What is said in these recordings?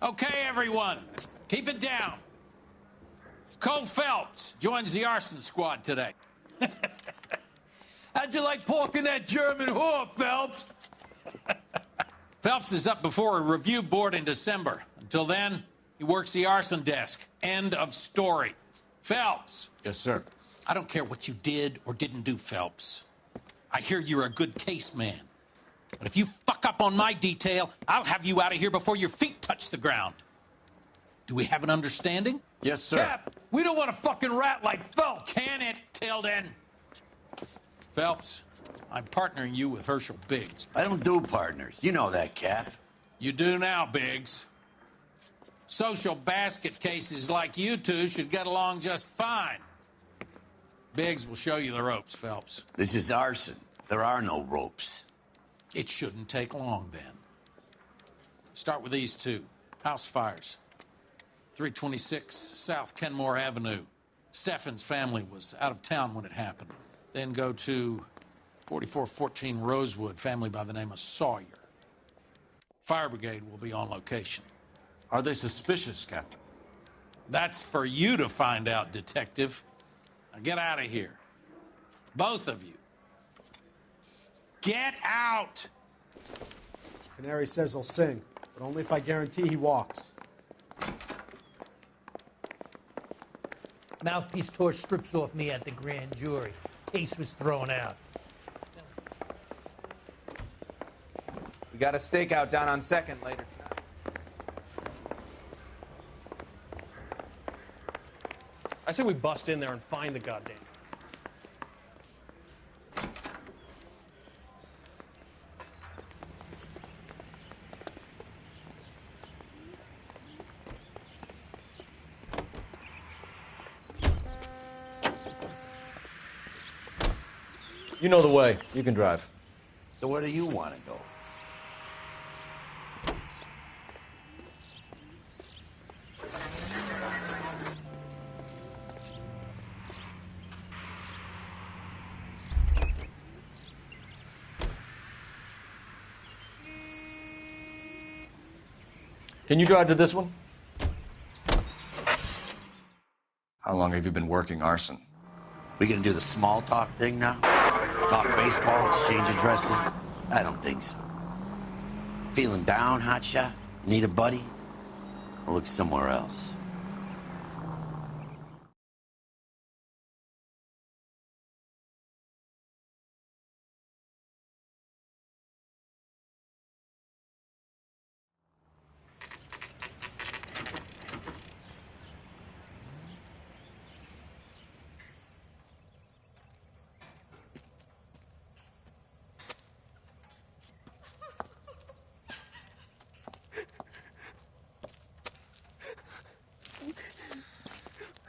Okay, everyone, keep it down. Cole Phelps joins the arson squad today. How'd you like pork in that German whore, Phelps? Phelps is up before a review board in December. Until then, he works the arson desk. End of story. Phelps. Yes, sir. I don't care what you did or didn't do, Phelps. I hear you're a good case man. But if you fuck up on my detail, I'll have you out of here before your feet touch the ground. Do we have an understanding? Yes, sir. Cap, we don't want a fucking rat like Phelps. Can it, Tilden? Phelps, I'm partnering you with Herschel Biggs. I don't do partners. You know that, Cap. You do now, Biggs. Social basket cases like you two should get along just fine. Biggs will show you the ropes, Phelps. This is arson. There are no ropes. It shouldn't take long, then. Start with these two. House fires. 326 South Kenmore Avenue. Steffen's family was out of town when it happened. Then go to 4414 Rosewood, family by the name of Sawyer. Fire brigade will be on location. Are they suspicious, Captain? That's for you to find out, Detective. Now get out of here. Both of you. Get out! Canary says he'll sing, but only if I guarantee he walks. Mouthpiece tore strips off me at the grand jury. Case was thrown out. We got a stakeout down on 2nd later tonight. I say we bust in there and find the goddamn. You know the way. You can drive. So where do you want to go? Can you drive to this one? How long have you been working arson? We gonna do the small talk thing now? Talk baseball, exchange addresses? I don't think so. Feeling down, hotshot? Need a buddy? Or look somewhere else?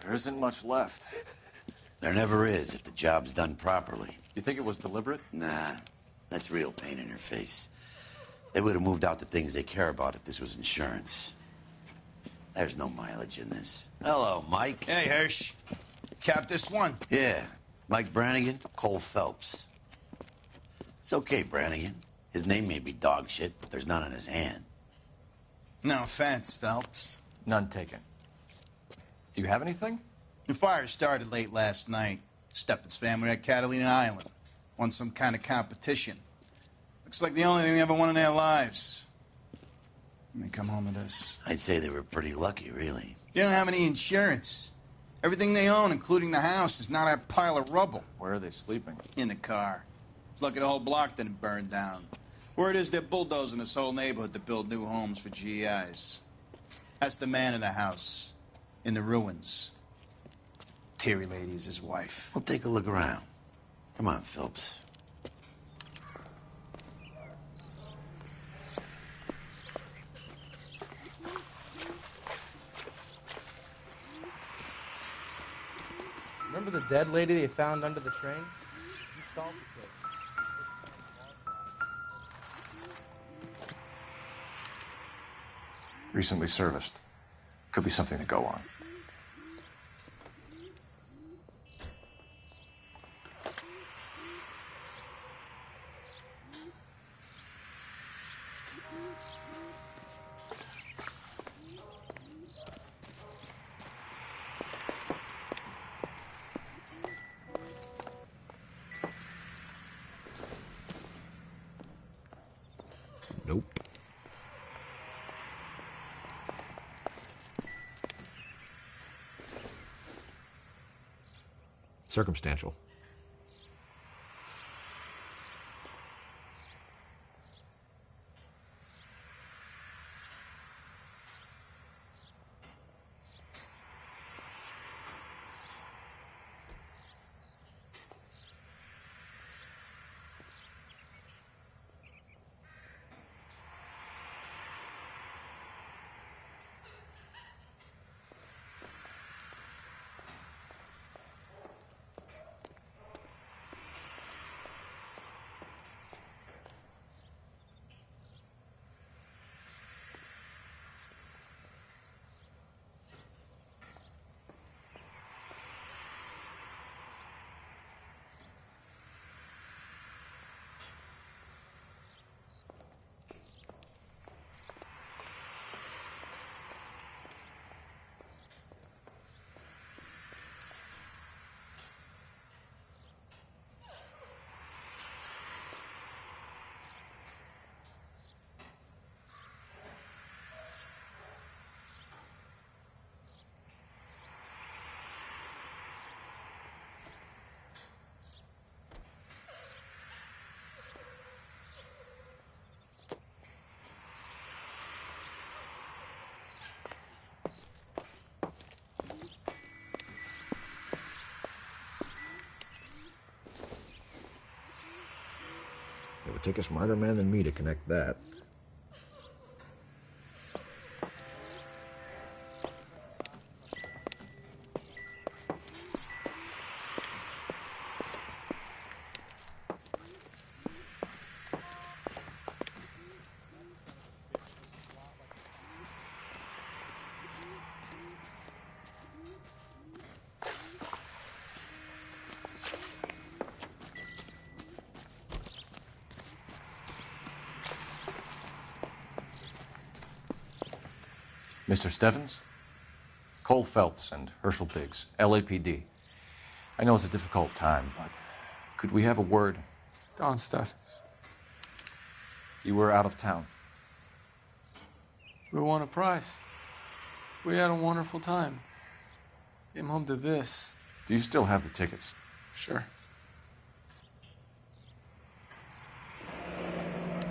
There isn't much left. There never is if the job's done properly. You think it was deliberate? Nah, that's real pain in her face. They would have moved out the things they care about if this was insurance. There's no mileage in this. Hello, Mike. Hey, Hirsch. Cap this one. Yeah, Mike Brannigan, Cole Phelps. It's okay, Brannigan. His name may be dog shit, but there's none on his hand. No offense, Phelps. None taken. Do you have anything? The fire started late last night. Steffen's family at Catalina Island. Won some kind of competition. Looks like the only thing they ever won in their lives. And they come home to this. I'd say they were pretty lucky, really. They don't have any insurance. Everything they own, including the house, is not a pile of rubble. Where are they sleeping? In the car. It's lucky the whole block didn't burn down. Word is they're bulldozing this whole neighborhood to build new homes for GIs. That's the man in the house. In the ruins. Terry Lady is his wife. Well, take a look around. Come on, Phelps. Remember the dead lady they found under the train? You solved the case. Recently serviced. Could be something to go on. circumstantial. It would take a smarter man than me to connect that. Mr. Stevens? Cole Phelps and Herschel Biggs, LAPD. I know it's a difficult time, but could we have a word? Don Stevens. You were out of town. We won a prize. We had a wonderful time. Came home to this. Do you still have the tickets? Sure.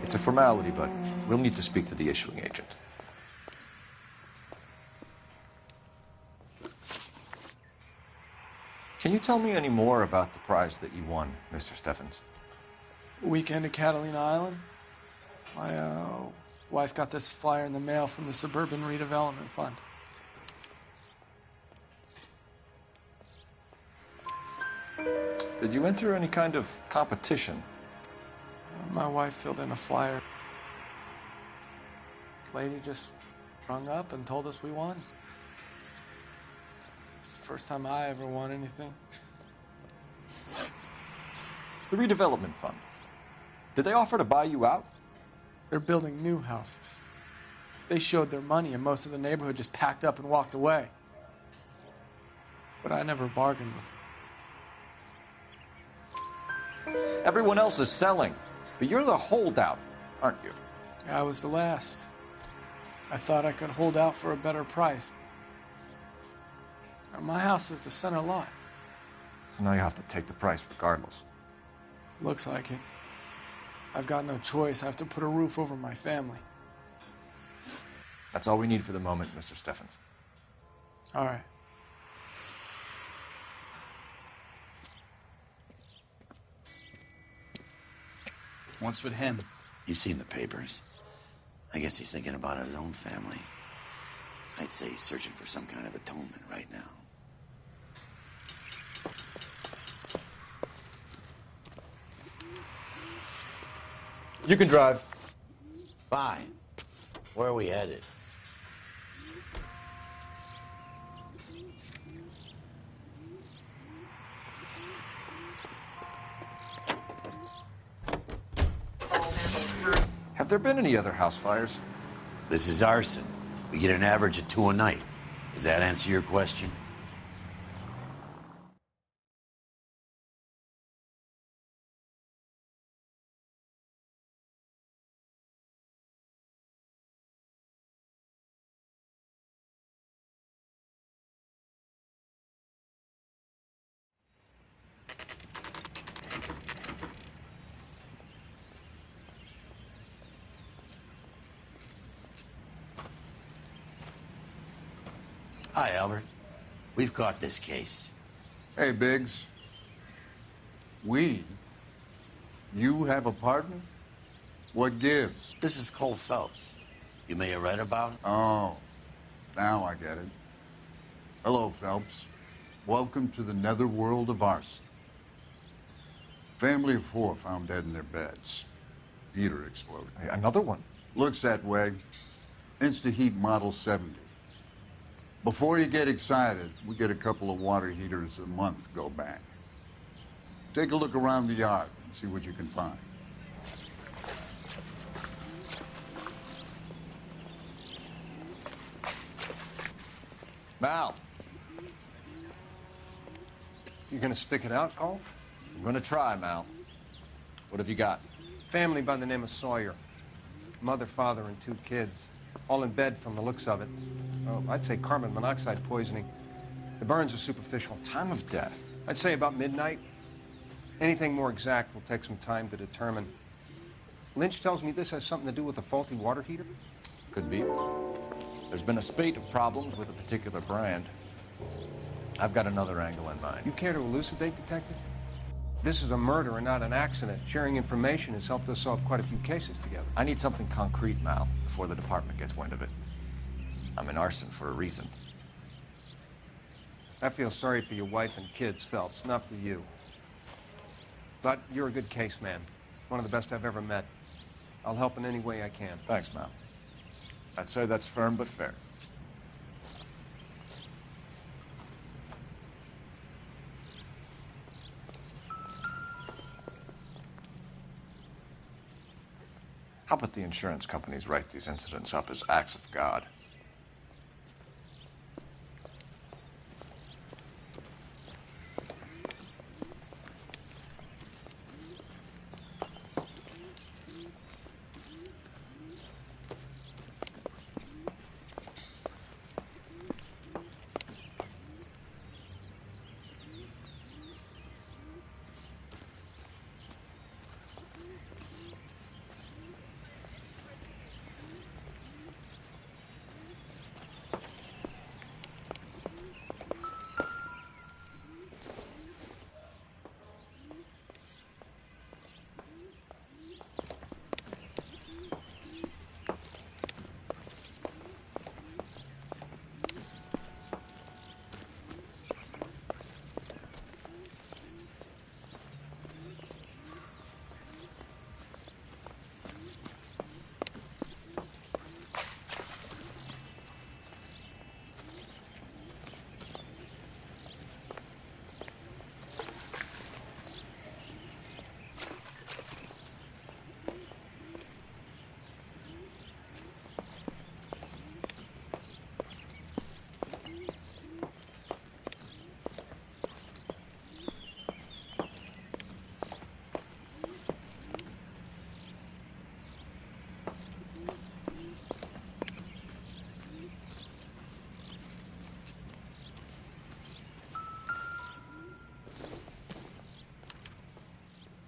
It's a formality, but we'll need to speak to the issuing agent. Can you tell me any more about the prize that you won, Mr. Stevens? Weekend at Catalina Island. My wife got this flyer in the mail from the Suburban Redevelopment Fund. Did you enter any kind of competition? My wife filled in a flyer. The lady just rung up and told us we won. It's the first time I ever won anything. The redevelopment fund. Did they offer to buy you out? They're building new houses. They showed their money and most of the neighborhood just packed up and walked away. But I never bargained with them. Everyone else is selling, but you're the holdout, aren't you? I was the last. I thought I could hold out for a better price. My house is the center lot. So now you have to take the price regardless. Looks like it. I've got no choice. I have to put a roof over my family. That's all we need for the moment, Mr. Stevens. All right. What's with him? You've seen the papers. I guess he's thinking about his own family. I'd say he's searching for some kind of atonement right now. You can drive. Fine. Where are we headed? Have there been any other house fires? This is arson. We get an average of 2 a night. Does that answer your question? Hi, Albert. We've caught this case. Hey, Biggs. We? You have a partner? What gives? This is Cole Phelps. You may have read about him. Oh, now I get it. Hello, Phelps. Welcome to the netherworld of arson. Family of 4 found dead in their beds. Heater exploded. Another one? Looks that way. Insta-Heat Model 70. Before you get excited, we get a couple of water heaters a month go back. Take a look around the yard and see what you can find. Mal. You gonna stick it out, Cole? I'm gonna try, Mal. What have you got? Family by the name of Sawyer. Mother, father, and 2 kids. All in bed from the looks of it. Oh, I'd say carbon monoxide poisoning. The burns are superficial. Time of death? I'd say about midnight. Anything more exact will take some time to determine. Lynch tells me this has something to do with a faulty water heater? Could be. There's been a spate of problems with a particular brand. I've got another angle in mind. You care to elucidate, Detective? This is a murder and not an accident. Sharing information has helped us solve quite a few cases together. I need something concrete, Mal, before the department gets wind of it. I'm in arson for a reason. I feel sorry for your wife and kids, Phelps, not for you. But you're a good case man. One of the best I've ever met. I'll help in any way I can. Thanks, Mal. I'd say that's firm but fair. How about the insurance companies write these incidents up as acts of God?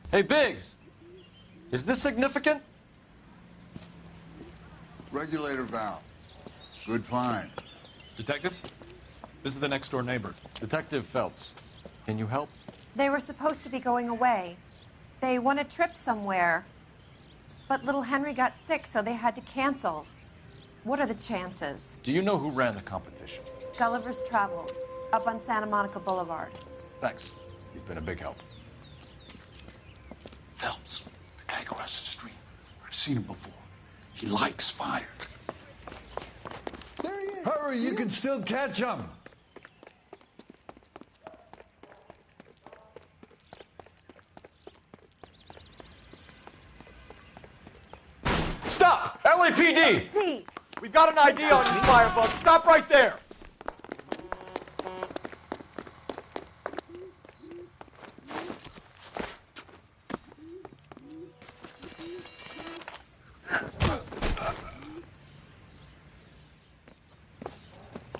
Hey, Biggs! Is this significant? Regulator valve. Good find. Detectives? This is the next door neighbor. Detective Phelps, can you help? They were supposed to be going away. They won a trip somewhere. But little Henry got sick, so they had to cancel. What are the chances? Do you know who ran the competition? Gulliver's Travel, up on Santa Monica Boulevard. Thanks. You've been a big help. Phelps, the guy across the street. I've seen him before. He likes fire. There he is. Hurry, you can still catch him. Stop! LAPD! See. We've got an ID on you, Firebug. Stop right there!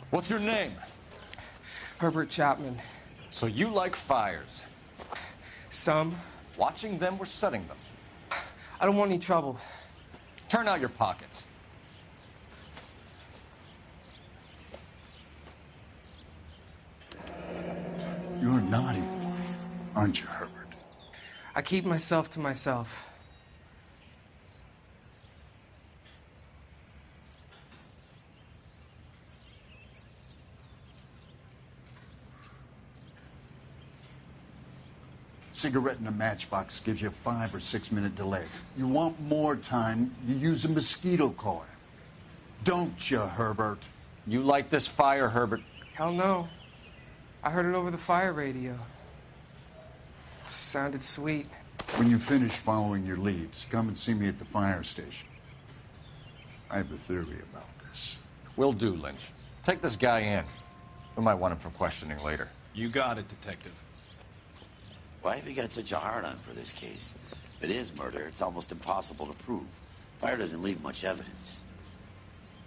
What's your name? Herbert Chapman. So you like fires? Some. Watching them or setting them? I don't want any trouble. Turn out your pockets. aren't you, Herbert? I keep myself to myself. Cigarette in a matchbox gives you a 5 or 6 minute delay. You want more time, you use a mosquito coil. Don't you, Herbert? You like this fire, Herbert? Hell no. I heard it over the fire radio. Sounded sweet. When you finish following your leads, come and see me at the fire station. I have a theory about this. Will do, Lynch. Take this guy in. We might want him for questioning later. You got it, Detective. Why have you got such a hard-on for this case? If it is murder, it's almost impossible to prove. Fire doesn't leave much evidence.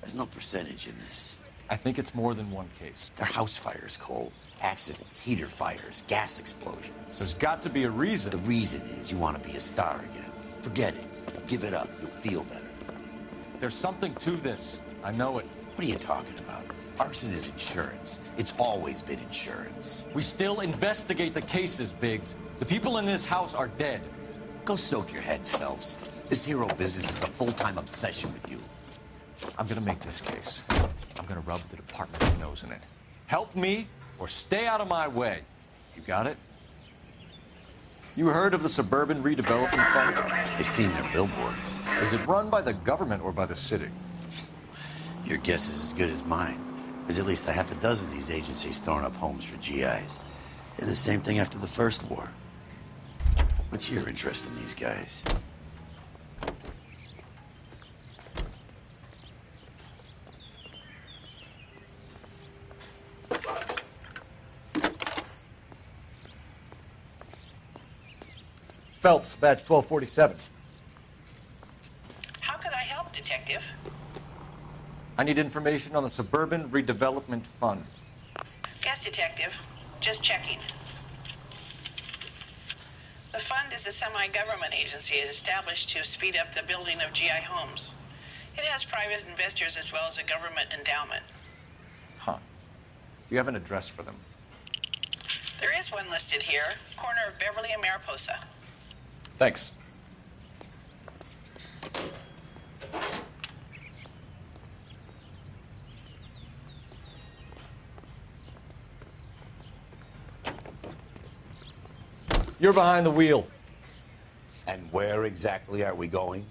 There's no percentage in this. I think it's more than one case. They're house fires, Cole. Accidents, heater fires, gas explosions. There's got to be a reason. The reason is you want to be a star again. Forget it. Give it up. You'll feel better. There's something to this. I know it. What are you talking about? Arson is insurance. It's always been insurance. We still investigate the cases, Biggs. The people in this house are dead. Go soak your head, Phelps. This hero business is a full-time obsession with you. I'm gonna make this case. I'm gonna rub the department's nose in it. Help me or stay out of my way. You got it? You heard of the Suburban Redevelopment Fund? I've seen their billboards. Is it run by the government or by the city? Your guess is as good as mine. There's at least a half a dozen of these agencies throwing up homes for GIs. Did the same thing after the First War. What's your interest in these guys? Phelps, badge 1247. How can I help, Detective? I need information on the Suburban Redevelopment Fund. Yes, Detective. Just checking. The fund is a semi-government agency established to speed up the building of GI homes. It has private investors as well as a government endowment. Huh. You have an address for them? There is one listed here, corner of Beverly and Mariposa. Thanks. You're behind the wheel. And where exactly are we going?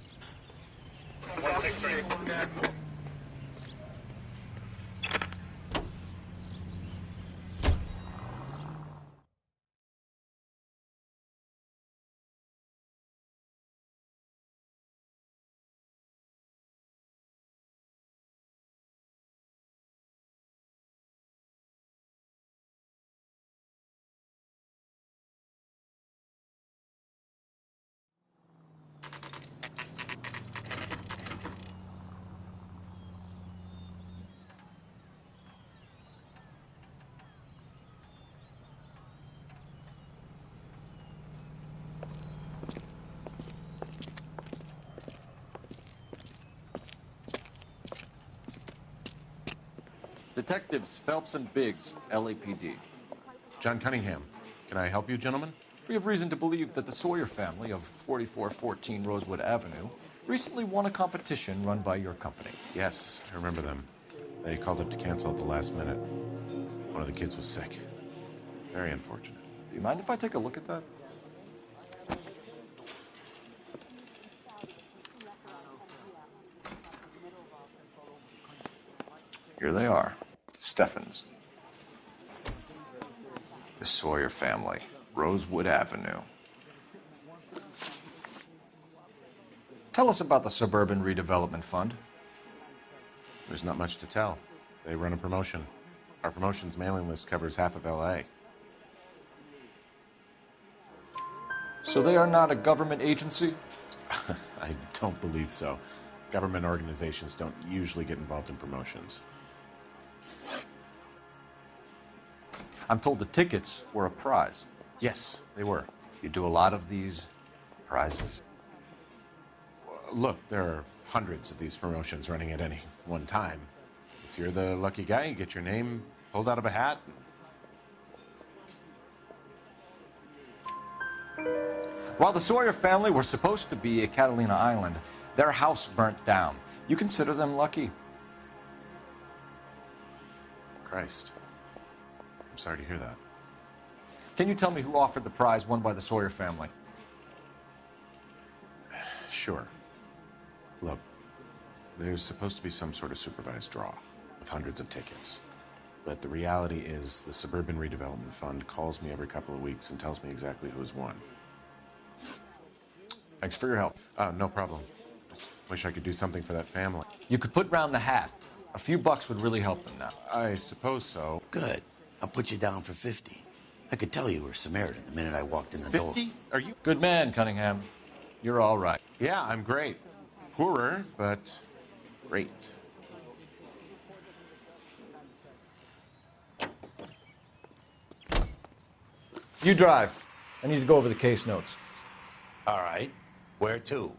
Detectives Phelps and Biggs, LAPD. John Cunningham. Can I help you, gentlemen? We have reason to believe that the Sawyer family of 4414 Rosewood Avenue recently won a competition run by your company. Yes, I remember them. They called up to cancel at the last minute. One of the kids was sick. Very unfortunate. Do you mind if I take a look at that? Here they are. Steffens. The Sawyer family. Rosewood Avenue. Tell us about the Suburban Redevelopment Fund. There's not much to tell. They run a promotion. Our promotion's mailing list covers half of LA. So they are not a government agency? I don't believe so. Government organizations don't usually get involved in promotions. I'm told the tickets were a prize. Yes, they were. You do a lot of these prizes? Look, there are hundreds of these promotions running at any one time. If you're the lucky guy, you get your name pulled out of a hat. While the Sawyer family were supposed to be at Catalina Island, their house burnt down. You consider them lucky? Christ. I'm sorry to hear that. Can you tell me who offered the prize won by the Sawyer family? Sure. Look, there's supposed to be some sort of supervised draw with hundreds of tickets. But the reality is the Suburban Redevelopment Fund calls me every couple of weeks and tells me exactly who's won. Thanks for your help. No problem. Wish I could do something for that family. You could put round the hat. A few bucks would really help them now. I suppose so. Good. I'll put you down for 50. I could tell you were Samaritan the minute I walked in the door. 50? Are you? Good man, Cunningham. You're all right. Yeah, I'm great. Poorer, but great. You drive. I need to go over the case notes. All right. Where to?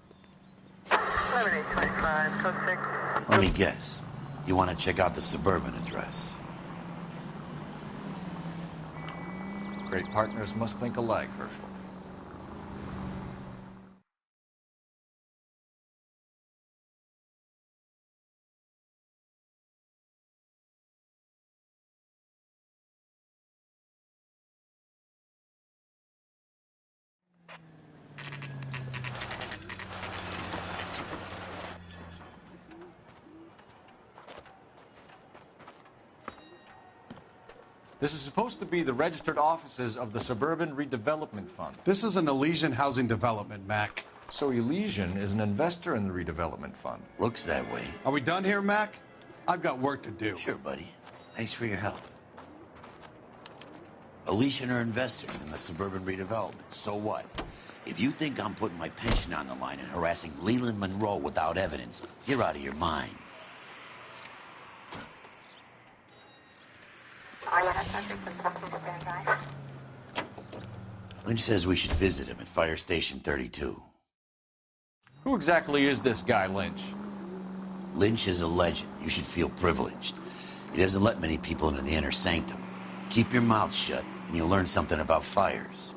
7825, code 6. Let me guess. You want to check out the Suburban address? Great partners must think alike, Herschel. This is supposed to be the registered offices of the Suburban Redevelopment Fund. This is an Elysian housing development, Mac. So Elysian is an investor in the redevelopment fund. Looks that way. Are we done here, Mac? I've got work to do. Sure, buddy. Thanks for your help. Elysian are investors in the Suburban Redevelopment. So what? If you think I'm putting my pension on the line and harassing Leland Monroe without evidence, you're out of your mind. Lynch says we should visit him at Fire Station 32. Who exactly is this guy, Lynch? Lynch is a legend. You should feel privileged. He doesn't let many people into the inner sanctum. Keep your mouth shut, and you'll learn something about fires.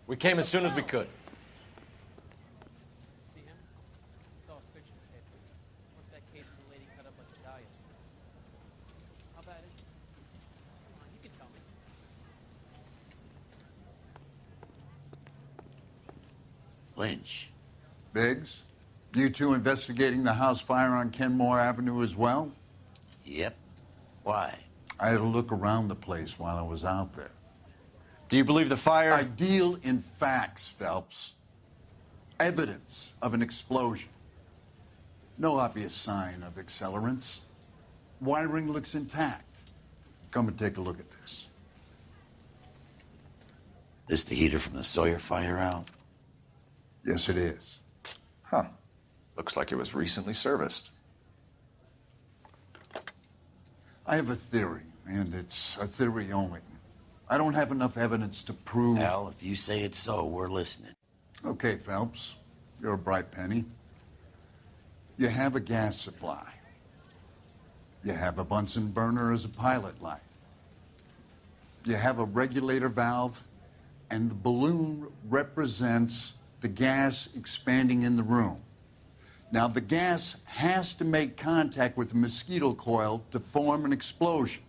We came as soon as we could. See him? Saw a picture in the paper. What's that case where the lady cut up like a dahlia? How bad is it? Come on, you can tell me. Lynch. Biggs, you two investigating the house fire on Kenmore Avenue as well? Yep. Why? I had a look around the place while I was out there. Do you believe the fire? I deal in facts, Phelps. Evidence of an explosion. No obvious sign of accelerants. Wiring looks intact. Come and take a look at this. This the heater from the Sawyer fire out? Yes, it is. Huh. Looks like it was recently serviced. I have a theory, and it's a theory only. I don't have enough evidence to prove... Al, if you say it's so, we're listening. Okay, Phelps. You're a bright penny. You have a gas supply. You have a Bunsen burner as a pilot light. You have a regulator valve, and the balloon represents the gas expanding in the room. Now, the gas has to make contact with the mosquito coil to form an explosion.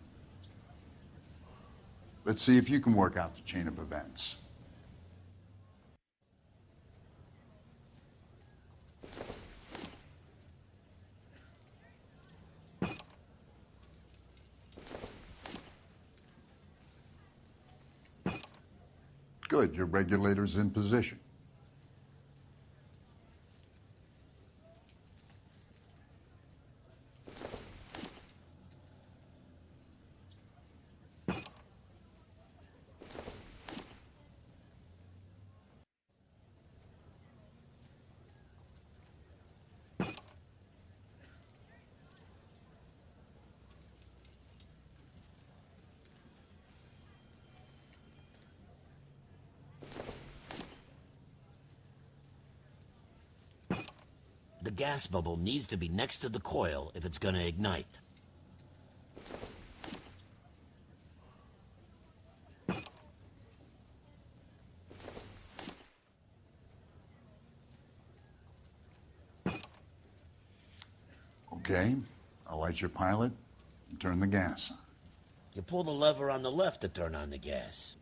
Let's see if you can work out the chain of events. Good, your regulator's in position. gas bubble needs to be next to the coil if it's gonna ignite. Okay, I'll light your pilot and turn the gas on. You pull the lever on the left to turn on the gas.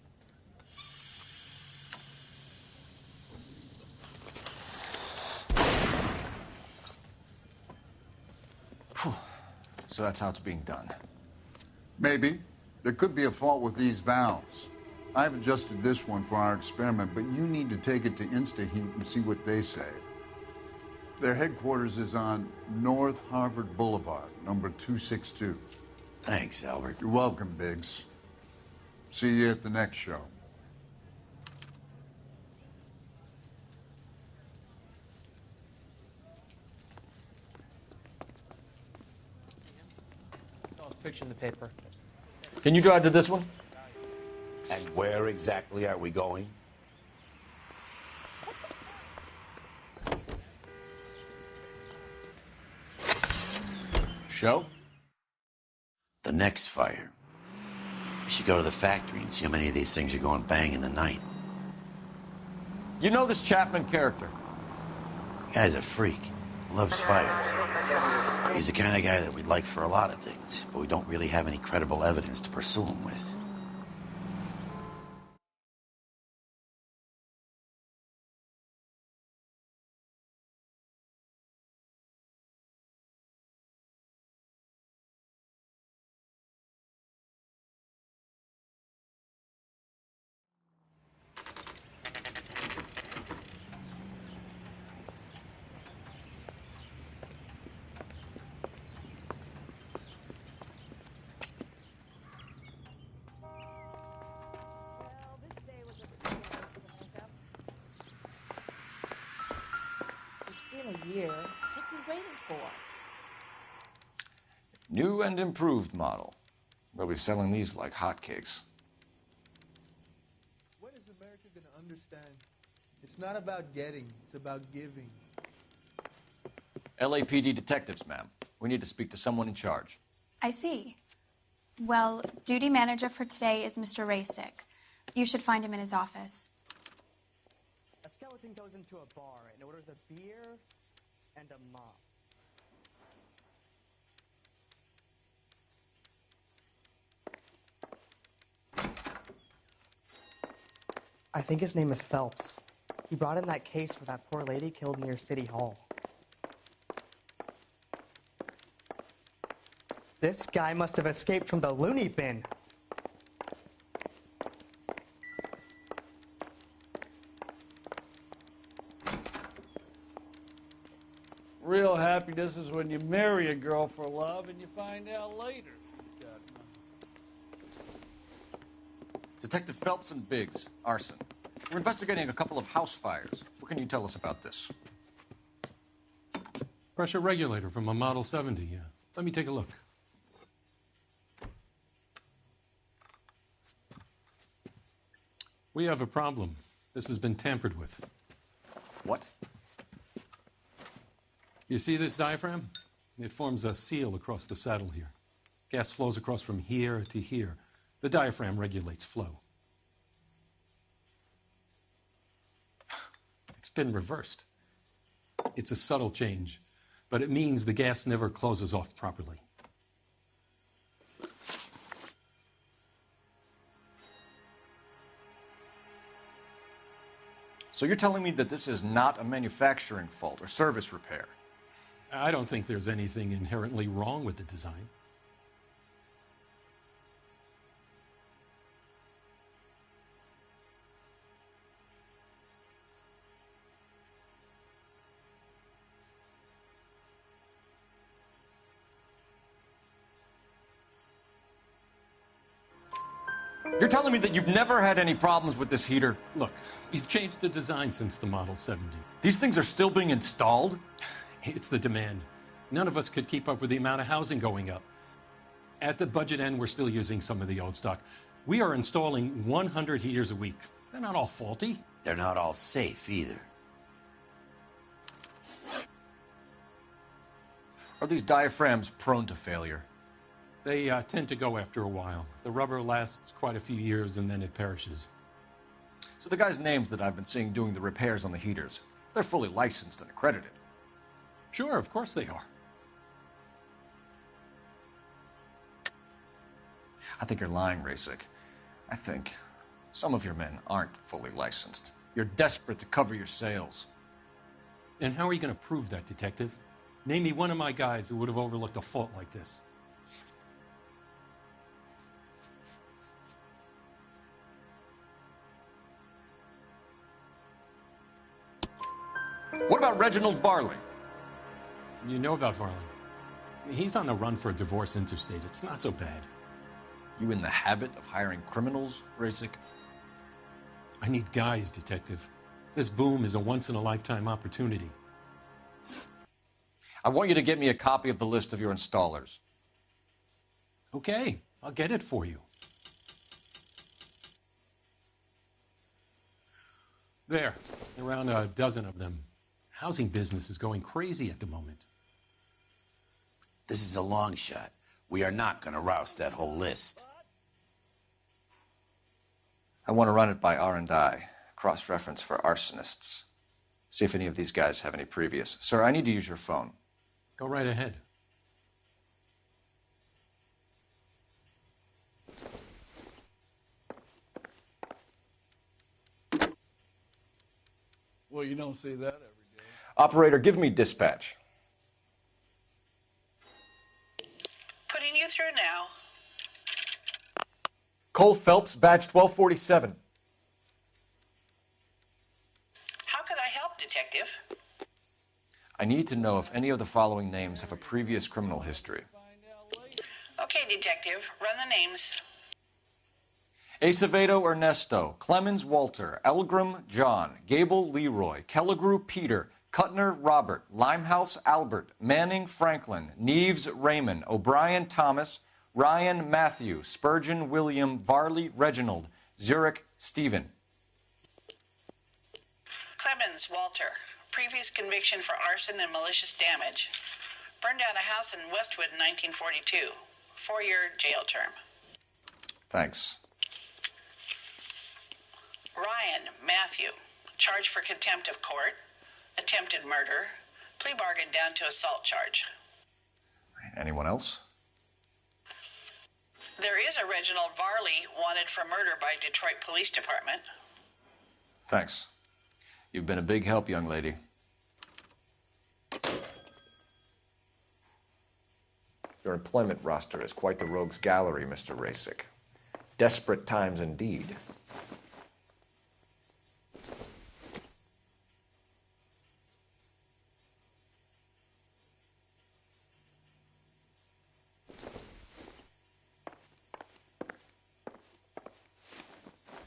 So that's how it's being done. Maybe. There could be a fault with these valves. I've adjusted this one for our experiment, but you need to take it to InstaHeat and see what they say. Their headquarters is on North Harvard Boulevard, number 262. Thanks, Albert. You're welcome, Biggs. See you at the next show. Saw his picture in the paper. Can you drive to this one? And where exactly are we going? Show? The next fire. We should go to the factory and see how many of these things are going bang in the night. You know this Chapman character? Guy's a freak. Loves fires. He's the kind of guy that we'd like for a lot of things, but we don't really have any credible evidence to pursue him with. A year. What's he waiting for? New and improved model. They'll be selling these like hotcakes. When is America going to understand? It's not about getting, it's about giving. LAPD detectives, ma'am. We need to speak to someone in charge. I see. Well, duty manager for today is Mr. Rasick. You should find him in his office. A skeleton goes into a bar and orders a beer and a mop. I think his name is Phelps. He brought in that case for that poor lady killed near City Hall. This guy must have escaped from the loony bin. Real happiness is when you marry a girl for love and you find out later she's got nothing. Detective Phelps and Biggs, arson. We're investigating a couple of house fires. What can you tell us about this? Pressure regulator from a Model 70, yeah. Let me take a look. We have a problem. This has been tampered with. What? You see this diaphragm? It forms a seal across the saddle here. Gas flows across from here to here. The diaphragm regulates flow. It's been reversed. It's a subtle change, but it means the gas never closes off properly. So you're telling me that this is not a manufacturing fault or service repair? I don't think there's anything inherently wrong with the design. You're telling me that you've never had any problems with this heater? Look, we've changed the design since the Model 70. These things are still being installed? It's the demand. None of us could keep up with the amount of housing going up. At the budget end, we're still using some of the old stock. We are installing 100 heaters a week. They're not all faulty. They're not all safe either. Are these diaphragms prone to failure? They tend to go after a while. The rubber lasts quite a few years and then it perishes. So the guys' names that I've been seeing doing the repairs on the heaters, they're fully licensed and accredited. Sure, of course they are. I think you're lying, Rasic. I think some of your men aren't fully licensed. You're desperate to cover your sales. And how are you going to prove that, Detective? Name me one of my guys who would have overlooked a fault like this. What about Reginald Varley? You know about Varley. He's on the run for a divorce interstate. It's not so bad. You in the habit of hiring criminals, Rasic? I need guys, Detective. This boom is a once-in-a-lifetime opportunity. I want you to get me a copy of the list of your installers. Okay, I'll get it for you. There, around a dozen of them. Housing business is going crazy at the moment. This is a long shot. We are not going to roust that whole list. I want to run it by R&I, cross-reference for arsonists. See if any of these guys have any previous. Sir, I need to use your phone. Go right ahead. Well, you don't see that every day. Operator, give me dispatch. Putting you through now. Cole Phelps, badge 1247. How could I help, Detective? I need to know if any of the following names have a previous criminal history. Okay, Detective. Run the names. Acevedo Ernesto, Clemens Walter, Elgram John, Gable Leroy, Kelligrew Peter, Cutner Robert, Limehouse Albert, Manning Franklin, Neves Raymond, O'Brien Thomas, Ryan Matthew, Spurgeon William, Varley Reginald, Zurich Stephen. Clemens Walter. Previous conviction for arson and malicious damage. Burned down a house in Westwood in 1942. 4-year jail term. Thanks. Ryan Matthew. Charged for contempt of court. Attempted murder. Plea bargain down to assault charge. Anyone else? There is a Reginald Varley wanted for murder by Detroit Police Department. Thanks. You've been a big help, young lady. Your employment roster is quite the rogues gallery, Mr. Rasic. Desperate times indeed.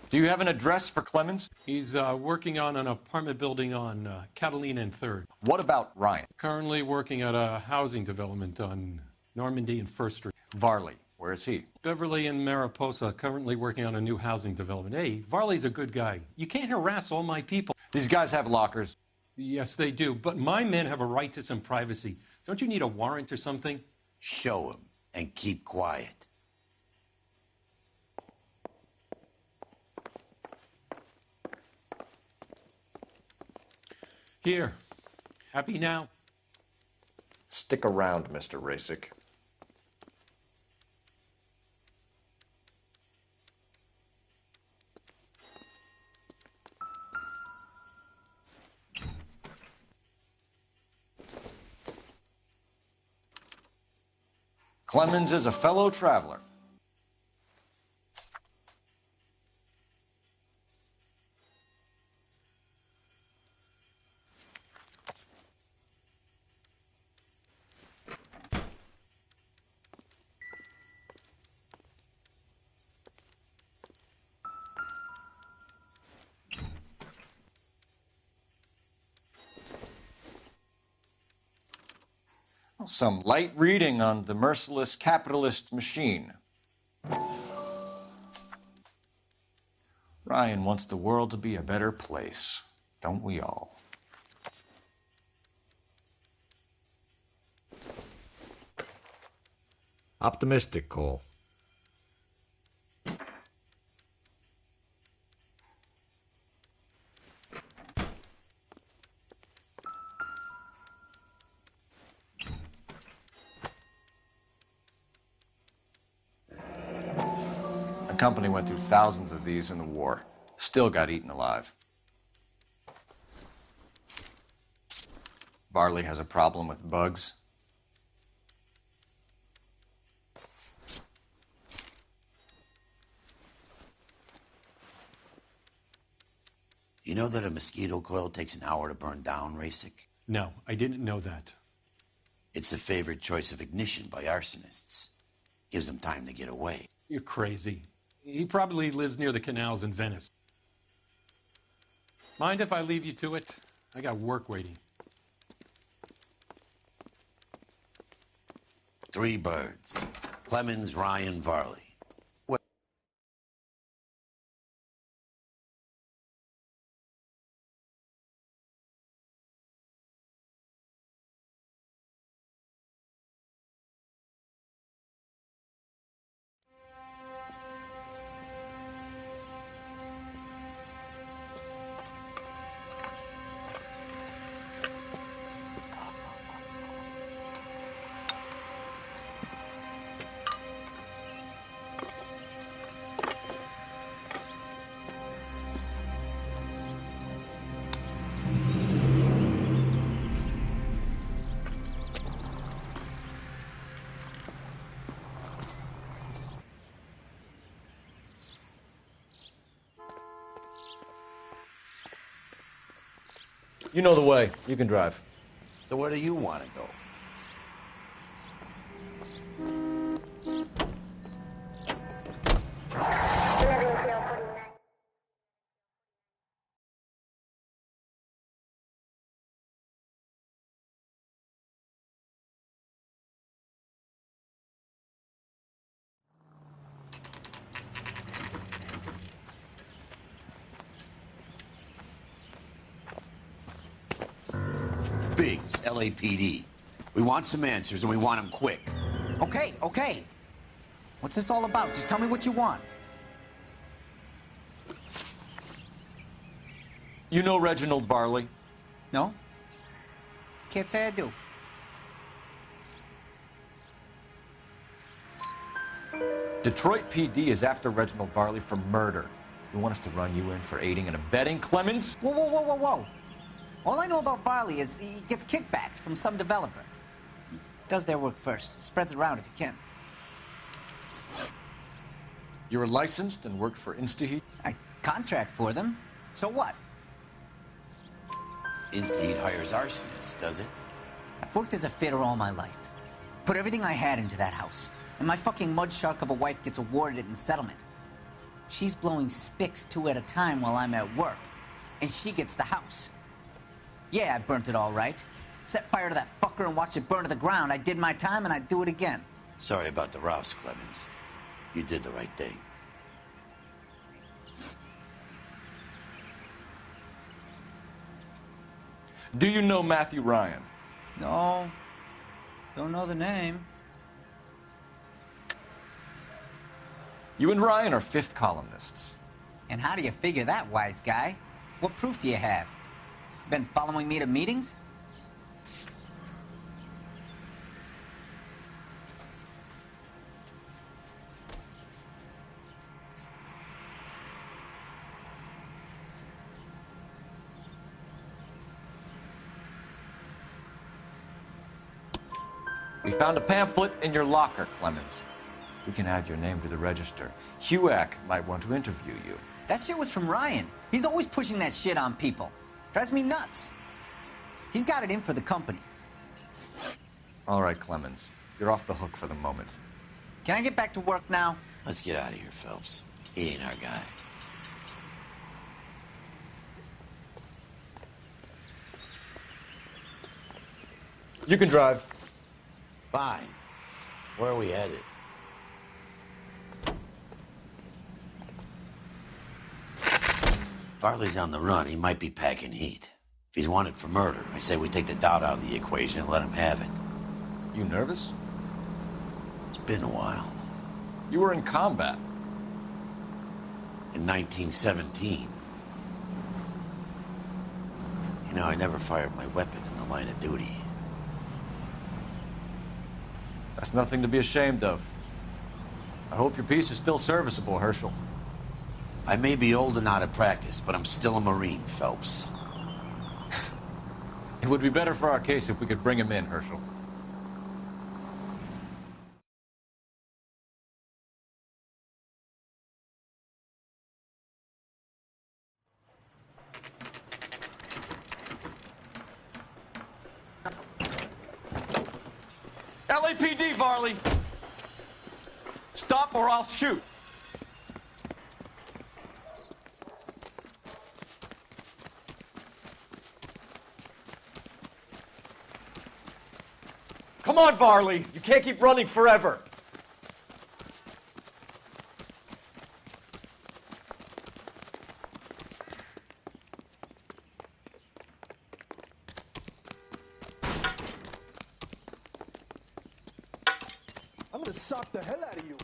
Do you have an address for Clemens? He's working on an apartment building on Catalina and 3rd. What about Ryan? Currently working at a housing development on Normandy and 1st Street. Varley, where is he? Beverly and Mariposa, currently working on a new housing development. Hey, Varley's a good guy. You can't harass all my people. These guys have lockers. Yes, they do, but my men have a right to some privacy. Don't you need a warrant or something? Show him and keep quiet. Here. Happy now? Stick around, Mr. Rasic. Clemens is a fellow traveler. Some light reading on the merciless capitalist machine. Ryan wants the world to be a better place, don't we all? Optimistic, Cole. The company went through thousands of these in the war. Still got eaten alive. Varley has a problem with bugs. You know that a mosquito coil takes an hour to burn down, Rasic? No, I didn't know that. It's the favored choice of ignition by arsonists. Gives them time to get away. You're crazy. He probably lives near the canals in Venice. Mind if I leave you to it? I got work waiting. 3 birds. Clemens, Ryan, Varley. You know the way. You can drive. So where do you want to go? Biggs, LAPD. We want some answers, and we want them quick. Okay, okay. What's this all about? Just tell me what you want. You know Reginald Varley? No? Can't say I do. Detroit PD is after Reginald Varley for murder. You want us to run you in for aiding and abetting, Clemens? Whoa, whoa, whoa, whoa, whoa. All I know about Varley is he gets kickbacks from some developer. Does their work first. Spreads it around if he can. You were licensed and worked for InstaHeat? I contract for them. So what? InstaHeat hires arsonists, does it? I've worked as a fitter all my life. Put everything I had into that house. And my fucking mud shark of a wife gets awarded it in settlement. She's blowing spics 2 at a time while I'm at work. And she gets the house. Yeah, I burnt it all right. Set fire to that fucker and watched it burn to the ground. I did my time and I'd do it again. Sorry about the rouse, Clemens. You did the right thing. Do you know Matthew Ryan? No. Don't know the name. You and Ryan are fifth columnists. And how do you figure that, wise guy? What proof do you have? Been following me to meetings? We found a pamphlet in your locker, Clemens. We can add your name to the register. HUAC might want to interview you. That shit was from Ryan. He's always pushing that shit on people. Drives me nuts. He's got it in for the company. All right, Clemens. You're off the hook for the moment. Can I get back to work now? Let's get out of here, Phelps. He ain't our guy. You can drive. Fine. Where are we headed? Farley's on the run. He might be packing heat. If he's wanted for murder, I say we take the doubt out of the equation and let him have it. You nervous? It's been a while. You were in combat. In 1917. You know, I never fired my weapon in the line of duty. That's nothing to be ashamed of. I hope your piece is still serviceable, Herschel. I may be old and out of practice, but I'm still a Marine, Phelps. It would be better for our case if we could bring him in, Herschel. LAPD, Varley! Stop or I'll shoot! Come on, Varley! You can't keep running forever! I'm gonna sock the hell out of you.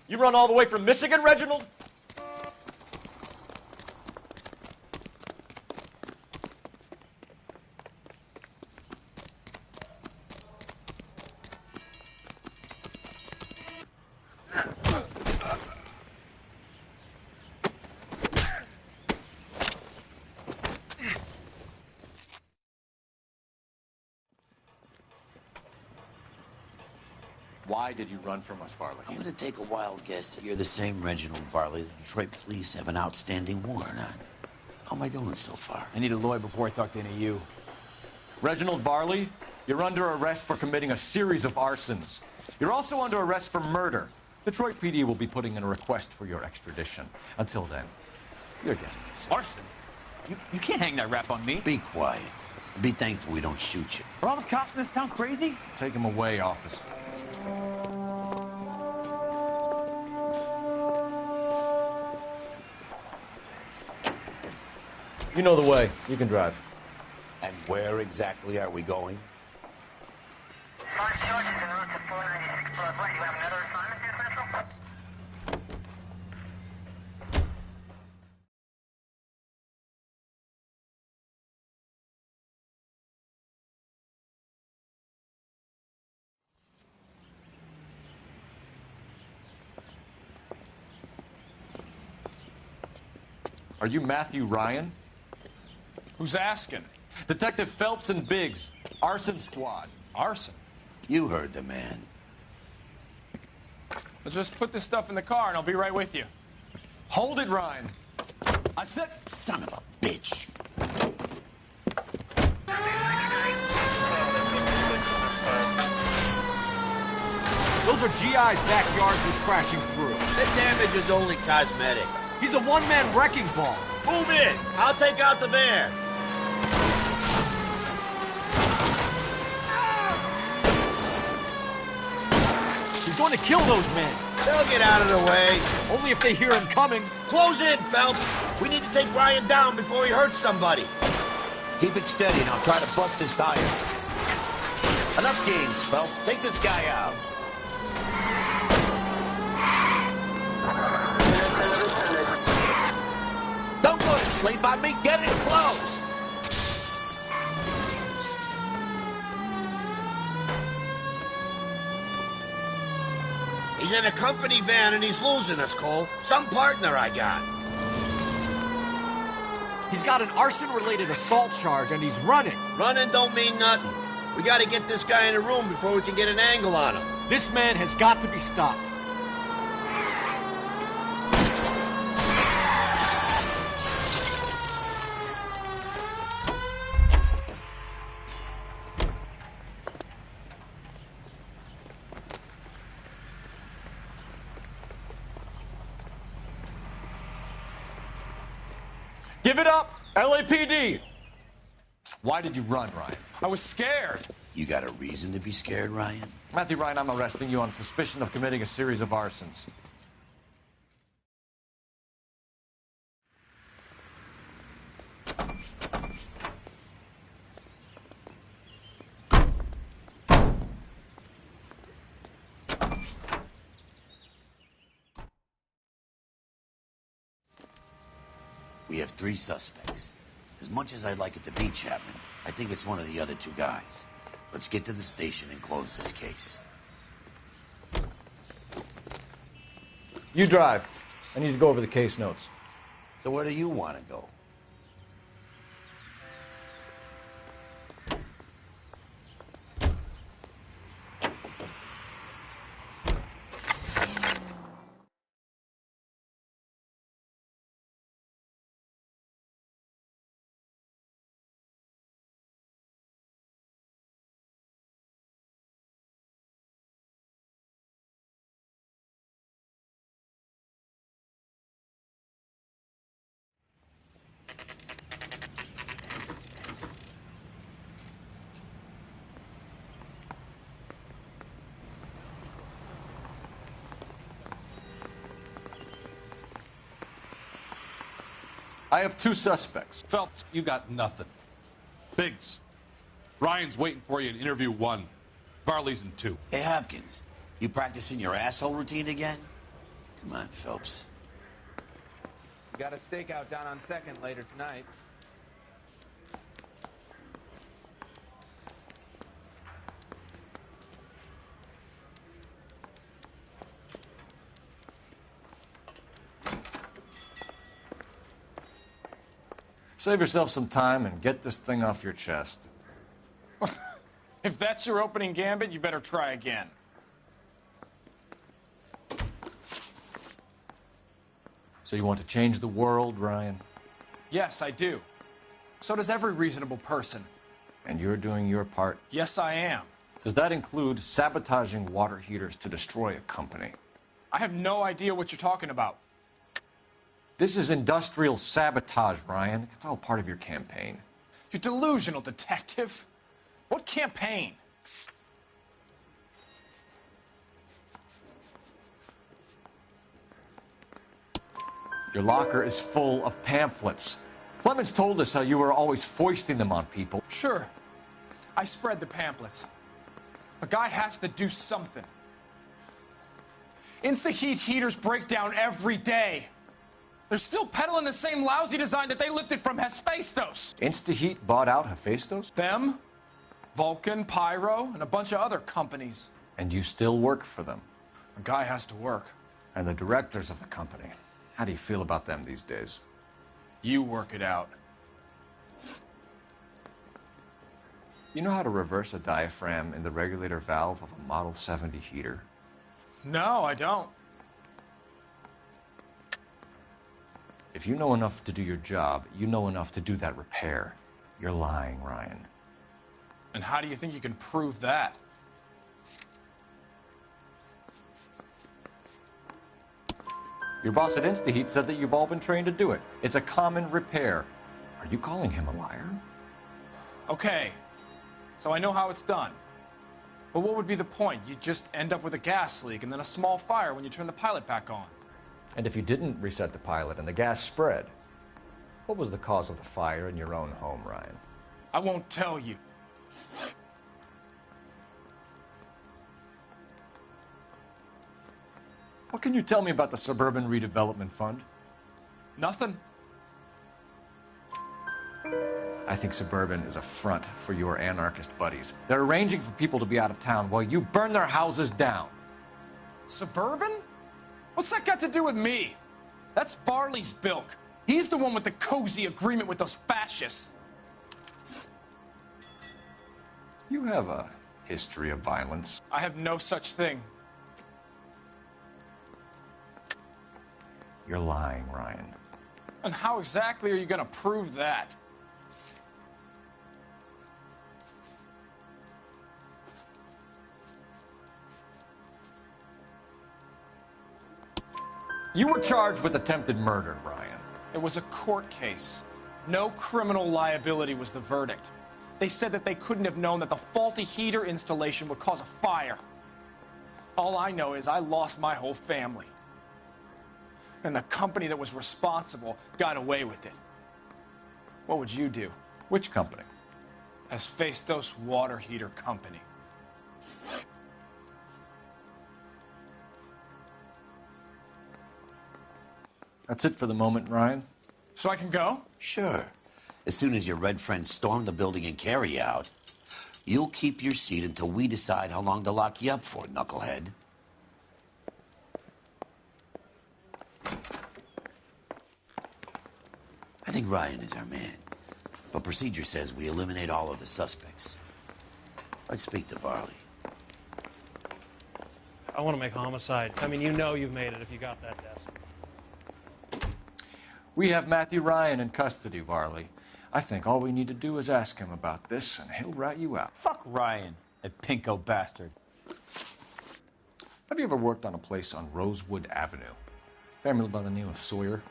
You run all the way from Michigan, Reginald? Why did you run from us, Varley? I'm gonna take a wild guess that you're the same Reginald Varley the Detroit police have an outstanding warrant on. How am I doing so far? I need a lawyer before I talk to any of you. Reginald Varley, you're under arrest for committing a series of arsons. You're also under arrest for murder. Detroit PD will be putting in a request for your extradition. Until then, your guest is. Arson? You can't hang that rap on me. Be quiet. Be thankful we don't shoot you. Are all the cops in this town crazy? Take him away, officer. You know the way. You can drive. And where exactly are we going? Are you Matthew Ryan? Who's asking? Detective Phelps and Biggs, arson squad. Arson? You heard the man. Let's just put this stuff in the car and I'll be right with you. Hold it, Ryan. I said... Son of a bitch. Those are GI's backyards he's crashing through. The damage is only cosmetic. He's a one-man wrecking ball. Move in. I'll take out the van. He's going to kill those men. They'll get out of the way. Only if they hear him coming. Close in, Phelps. We need to take Ryan down before he hurts somebody. Keep it steady and I'll try to bust his tire. Enough games, Phelps. Take this guy out. Don't go to sleep on me. Get in close. He's in a company van and he's losing us, Cole. Some partner I got. He's got an arson-related assault charge and he's running. Running don't mean nothing. We gotta get this guy in a room before we can get an angle on him. This man has got to be stopped. Give it up, LAPD! Why did you run, Ryan? I was scared. You got a reason to be scared, Ryan? Matthew Ryan, I'm arresting you on suspicion of committing a series of arsons. We have 3 suspects. As much as I'd like it to be Chapman, I think it's one of the other 2 guys. Let's get to the station and close this case. You drive. I need to go over the case notes. So where do you want to go? I have 2 suspects. Phelps, you got nothing. Biggs, Ryan's waiting for you in interview 1. Varley's in 2. Hey, Hopkins, you practicing your asshole routine again? Come on, Phelps. We got a stakeout down on 2nd later tonight. Save yourself some time and get this thing off your chest. If that's your opening gambit, you better try again. So you want to change the world, Ryan? Yes, I do. So does every reasonable person. And you're doing your part? Yes, I am. Does that include sabotaging water heaters to destroy a company? I have no idea what you're talking about. This is industrial sabotage, Ryan. It's all part of your campaign. You're delusional, detective. What campaign? Your locker is full of pamphlets. Clemens told us how you were always foisting them on people. Sure. I spread the pamphlets. A guy has to do something. Insta-heat heaters break down every day. They're still peddling the same lousy design that they lifted from Hephaestus. Instaheat bought out Hephaestus? Them, Vulcan, Pyro, and a bunch of other companies. And you still work for them? A guy has to work. And the directors of the company. How do you feel about them these days? You work it out. You know how to reverse a diaphragm in the regulator valve of a Model 70 heater? No, I don't. If you know enough to do your job, you know enough to do that repair. You're lying, Ryan. And how do you think you can prove that? Your boss at InstaHeat said that you've all been trained to do it. It's a common repair. Are you calling him a liar? Okay, so I know how it's done. But what would be the point? You just end up with a gas leak and then a small fire when you turn the pilot back on. And if you didn't reset the pilot and the gas spread, what was the cause of the fire in your own home, Ryan? I won't tell you. What can you tell me about the Suburban Redevelopment Fund? Nothing. I think Suburban is a front for your anarchist buddies. They're arranging for people to be out of town while you burn their houses down. Suburban? What's that got to do with me? That's Farley's bilk. He's the one with the cozy agreement with those fascists. You have a history of violence. I have no such thing. You're lying, Ryan. And how exactly are you going to prove that? You were charged with attempted murder, Ryan. It was a court case. No criminal liability was the verdict. They said that they couldn't have known that the faulty heater installation would cause a fire. All I know is I lost my whole family. And the company that was responsible got away with it. What would you do? Which company? Hephaestus Water Heater Company. That's it for the moment, Ryan. So I can go? Sure. As soon as your red friends storm the building and carry out, you'll keep your seat until we decide how long to lock you up for, knucklehead. I think Ryan is our man, but procedure says we eliminate all of the suspects. Let's speak to Varley. I want to make homicide. I mean, you know you've made it if you got that desk. We have Matthew Ryan in custody, Varley. I think all we need to do is ask him about this, and he'll rat you out. Fuck Ryan, that pinko bastard. Have you ever worked on a place on Rosewood Avenue? Family by the name of Sawyer?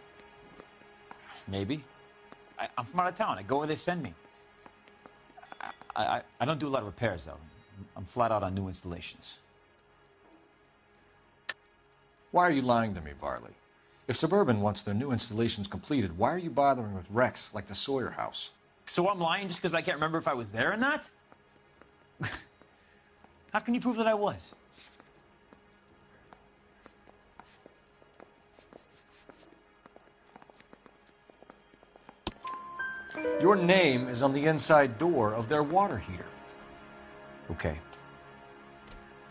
Maybe. I'm from out of town. I go where they send me. I don't do a lot of repairs, though. I'm flat out on new installations. Why are you lying to me, Varley? If Suburban wants their new installations completed, why are you bothering with wrecks like the Sawyer house? So I'm lying just because I can't remember if I was there or not? How can you prove that I was? Your name is on the inside door of their water heater. Okay.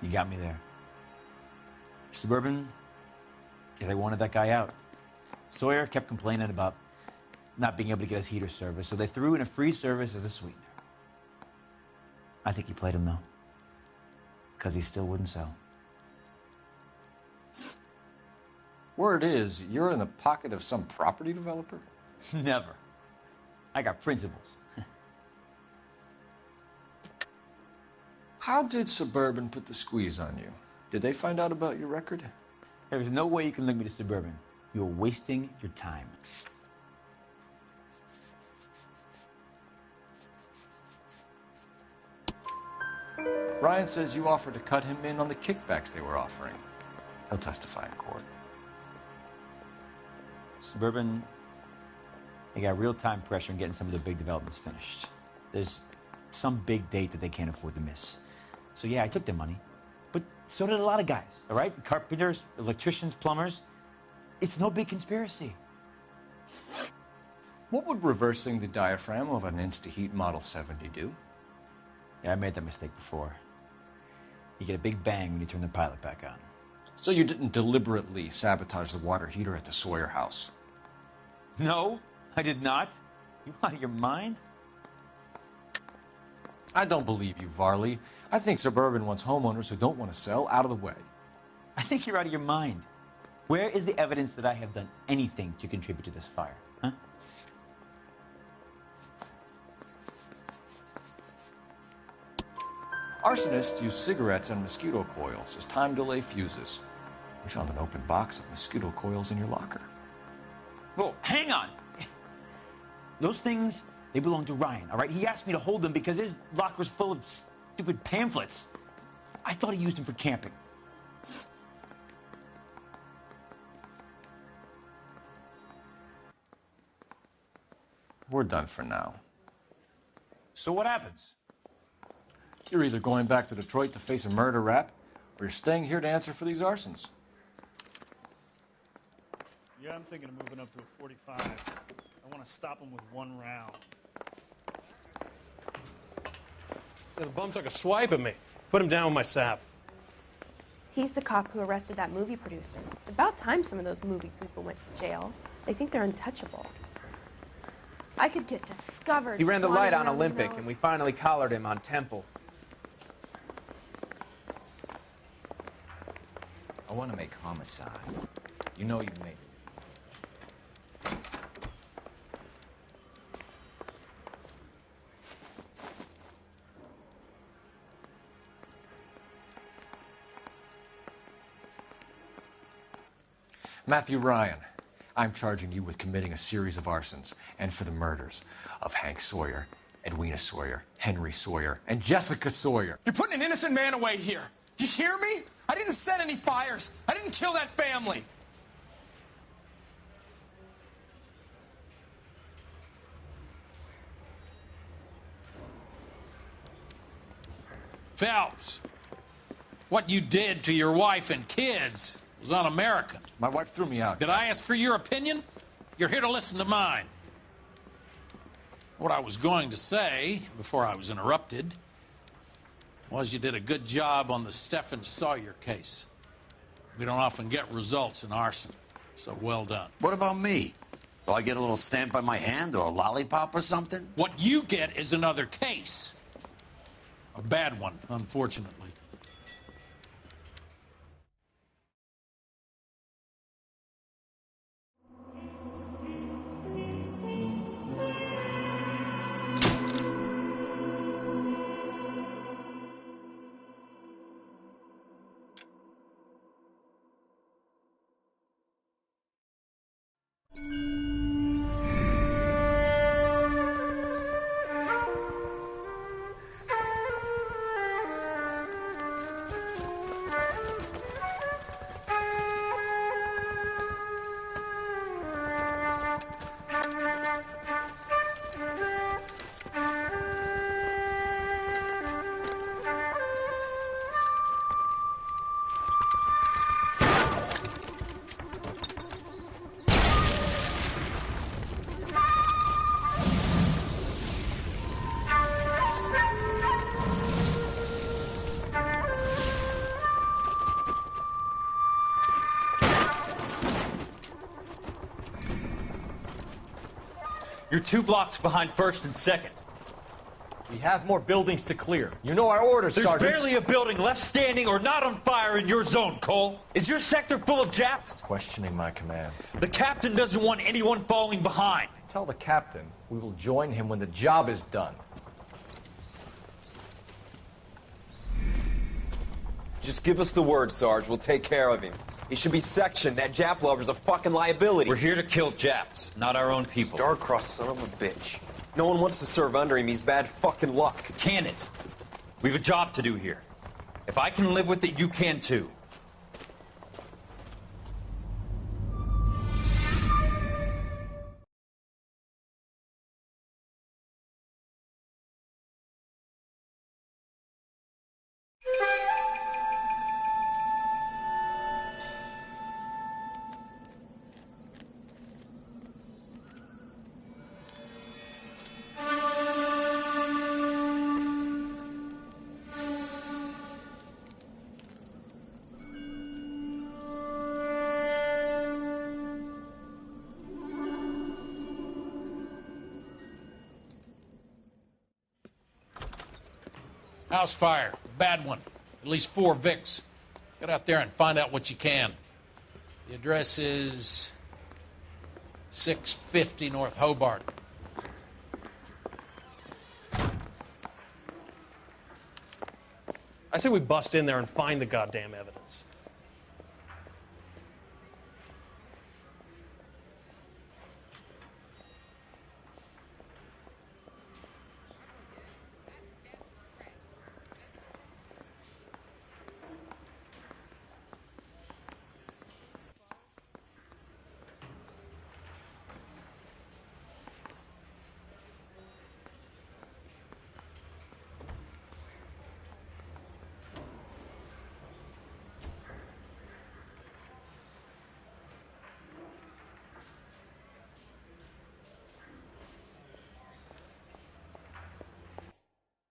You got me there. Suburban, yeah, they wanted that guy out. Sawyer kept complaining about not being able to get his heater service, so they threw in a free service as a sweetener. I think he played him, though, because he still wouldn't sell. Word is, you're in the pocket of some property developer? Never. I got principles. How did Suburban put the squeeze on you? Did they find out about your record? There's no way you can link me to Suburban. You're wasting your time. Ryan says you offered to cut him in on the kickbacks they were offering. He'll testify in court. Suburban, they got real-time pressure on getting some of their big developments finished. There's some big date that they can't afford to miss. So yeah, I took their money. But so did a lot of guys, all right? Carpenters, electricians, plumbers. It's no big conspiracy. What would reversing the diaphragm of an Insta-Heat Model 70 do? Yeah, I made that mistake before. You get a big bang when you turn the pilot back on. So you didn't deliberately sabotage the water heater at the Sawyer house? No, I did not. You out of your mind? I don't believe you, Varley. I think Suburban wants homeowners who don't want to sell out of the way. I think you're out of your mind. Where is the evidence that I have done anything to contribute to this fire, huh? Arsonists use cigarettes and mosquito coils as time delay fuses. We found an open box of mosquito coils in your locker. Whoa, hang on. Those things, they belong to Ryan, all right? He asked me to hold them because his locker's full of stupid pamphlets. I thought he used them for camping. We're done for now. So what happens? You're either going back to Detroit to face a murder rap, or you're staying here to answer for these arsons. Yeah, I'm thinking of moving up to a 45. I want to stop him with one round. The bum took a swipe at me. Put him down with my sap. He's the cop who arrested that movie producer. It's about time some of those movie people went to jail. They think they're untouchable. I could get discovered. He ran the light on around Olympic, emails. and we finally collared him on Temple. I want to make homicide. You know you made it. Matthew Ryan, I'm charging you with committing a series of arsons and for the murders of Hank Sawyer, Edwina Sawyer, Henry Sawyer, and Jessica Sawyer. You're putting an innocent man away here. You hear me? I didn't set any fires. I didn't kill that family. Phelps, what you did to your wife and kids was un-American. My wife threw me out. Did I ask for your opinion? You're here to listen to mine. What I was going to say, before I was interrupted, was you did a good job on the Stephen Sawyer case. We don't often get results in arson, so well done. What about me? Do I get a little stamp on my hand or a lollipop or something? What you get is another case. A bad one, unfortunately. You're 2 blocks behind 1st and 2nd. We have more buildings to clear. You know our orders, There's Sergeant. barely a building left standing or not on fire in your zone, Cole. Is your sector full of Japs? Questioning my command. The captain doesn't want anyone falling behind. Tell the captain we will join him when the job is done. Just give us the word, Sarge. We'll take care of him. He should be sectioned. That Jap lover's a fucking liability. We're here to kill Japs, not our own people. Star-crossed son of a bitch. No one wants to serve under him. He's bad fucking luck. Can it? We have a job to do here. If I can live with it, you can too. House fire. Bad one. At least 4 Vicks. Get out there and find out what you can. The address is 650 North Hobart. I say we bust in there and find the goddamn evidence.